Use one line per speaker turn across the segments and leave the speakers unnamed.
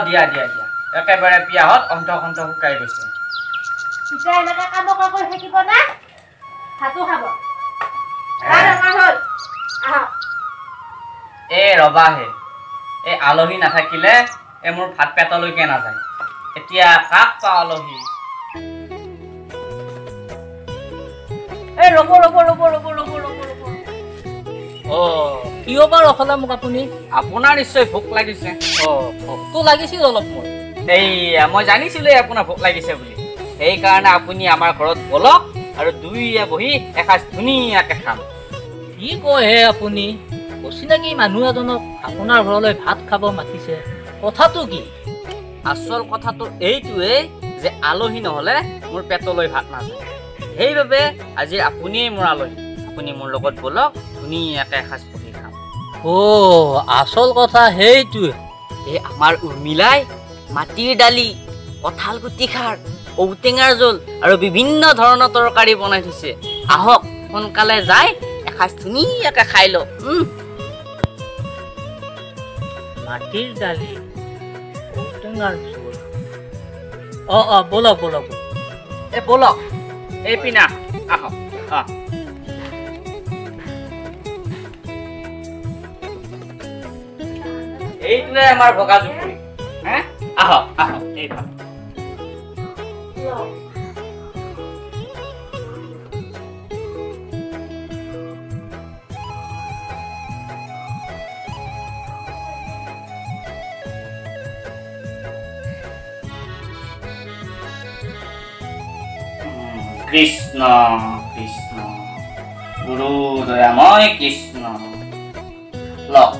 দিয়া একেবাৰে পিয়াহত অন্ত শুকাই গৈছে
এতিয়া এনেকে কাম কৰি থাকিব না ভাতো খাব
ৰবাহে এই আলহী নাথাকিলে মোৰ ভাত পেটলৈকে নাযায় এতিয়া কাক পাওঁ আলহী
ৰ'ব কিয় বা ৰখালে মোক আপুনি
আপোনাৰ নিশ্চয় ভোক লাগিছে
ভোকটো লাগিছিল অলপ মোৰ
মই জানিছিলো আপোনাৰ ভোক লাগিছে বুলি সেইকাৰণে আপুনি আমাৰ ঘৰত বলক আৰু দুইয়ে বহি এসাঁজ ধুনীয়াকে খাম
কি কয় হে আপুনি অচিনাকি মানুহ এজনক আপোনাৰ ঘৰলৈ ভাত খাব মাতিছে কথাটো কি
আচল কথাটো এইটোৱেই যে আলহী নহ'লে মোৰ পেটলৈ ভাত নাযায় সেইবাবে আজি আপুনিয়ে মোৰ আলহী আপুনি মোৰ লগত বলক ধুনীয়াকে এসাঁজ বহি খাম
আচল কথা সেইটোৱে
এই আমাৰ উৰ্মিলাই মাটিৰ দালি কঁঠাল গুটি খাৰ ঔটেঙাৰ জোল আৰু বিভিন্ন ধৰণৰ তৰকাৰী বনাই থৈছে আহক সোনকালে যাই এসাঁজ ধুনীয়াকে খাই লওঁ
মাটিৰ দালি ঔটেঙাৰ জোল বলক
বলক এই পিনা আহক এইটোৱে আমাৰ ভগা জুপুৰি আহক এই ভাত কৃষ্ণ কৃষ্ণ গুৰু দয়াময় কৃষ্ণ লওক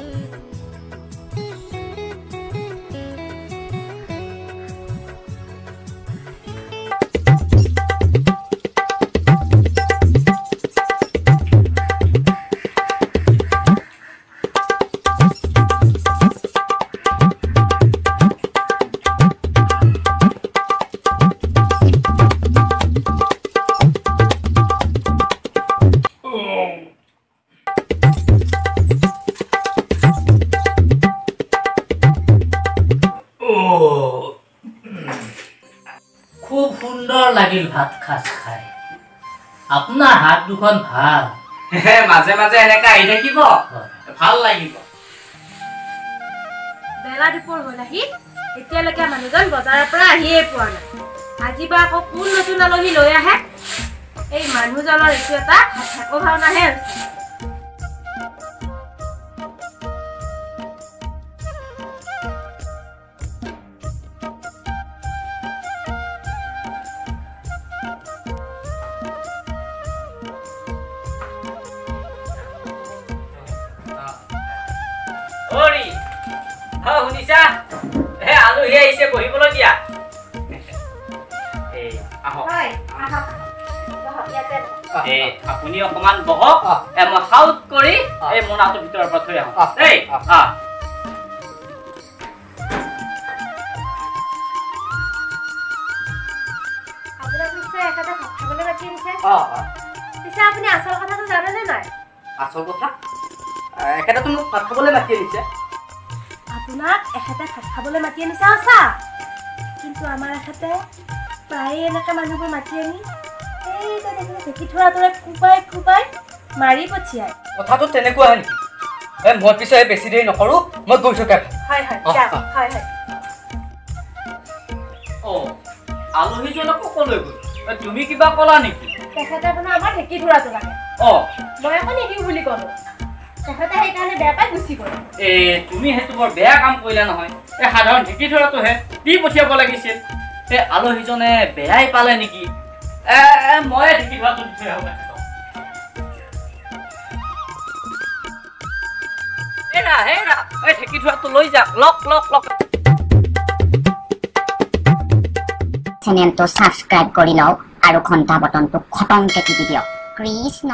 খুব সুন্দৰ লাগিল ভাত খাজ খাই আপোনাৰ হাত দুখন ভাল
মাজে মাজে এনেকা আহি থাকিব ভাল লাগিব
বেলা দুপৰ হ'ল আহি এতিয়ালৈকে মানুহজন বজাৰৰ পৰা আহিয়ে পোৱা নাই আজি বা আকৌ কোন নতুন আলহী লৈ আহে এই মানুহজনৰ এইটো এটা ঠেকো ভাওনাহে হৈছে
শুনিছা আলহী আহিছে বহিবলৈ দিয়া আপুনি অকমান বহক মই সাউট কৰি এই মোনাটোৰ ভিতৰৰ পৰা থৈ আহোঁ দেই
আপুনি আচল কথাটো জানেনে নাই
আচল কথা এখেতে মোক ভাত খাবলৈ মাতি আনিছে
আপোনাক এখেতে ভাত খাবলৈ মাতি আনিছে আছা কিন্তু আমাৰ এখেতে প্ৰায়ে এনেকে মানুহবোৰ মাতি আনি এই দেখি থোৱাৰ দৰে খুবাই মাৰি পঠিয়াই
কথাটো তেনেকুৱা নেকি মই পিছে বেছি দেৰি নকৰোঁ মই গৈছো আলহীজনকো কলৈ গ'ল তুমি কিবা ক'লা নেকি
তেখেতে আপোনাৰ আমাৰ ঢেঁকী থোৰাটো লাগে মই আকৌ নিদিওঁ বুলি ক'লো তেখেতে সেইকাৰণে বেয়া পাই গুচি গ'ল
তুমি সেইটো বৰ বেয়া কাম কৰিলা নহয় এই সাধাৰণ ঢেঁকী থোৰাটোহে দি পঠিয়াব লাগিছিল এই আলহীজনে বেয়াই পালে নেকি মই ঢেঁকী থোৰাটো দি থৈ আহোঁ ঢেঁকী থোৰাটো লৈ যাওক লক
চেনেলটো সাবস্ক্ৰাইব কৰি লওক আৰু ঘণ্টা বটনটো খটংকে টিপি দিয়ক কৃষ্ণ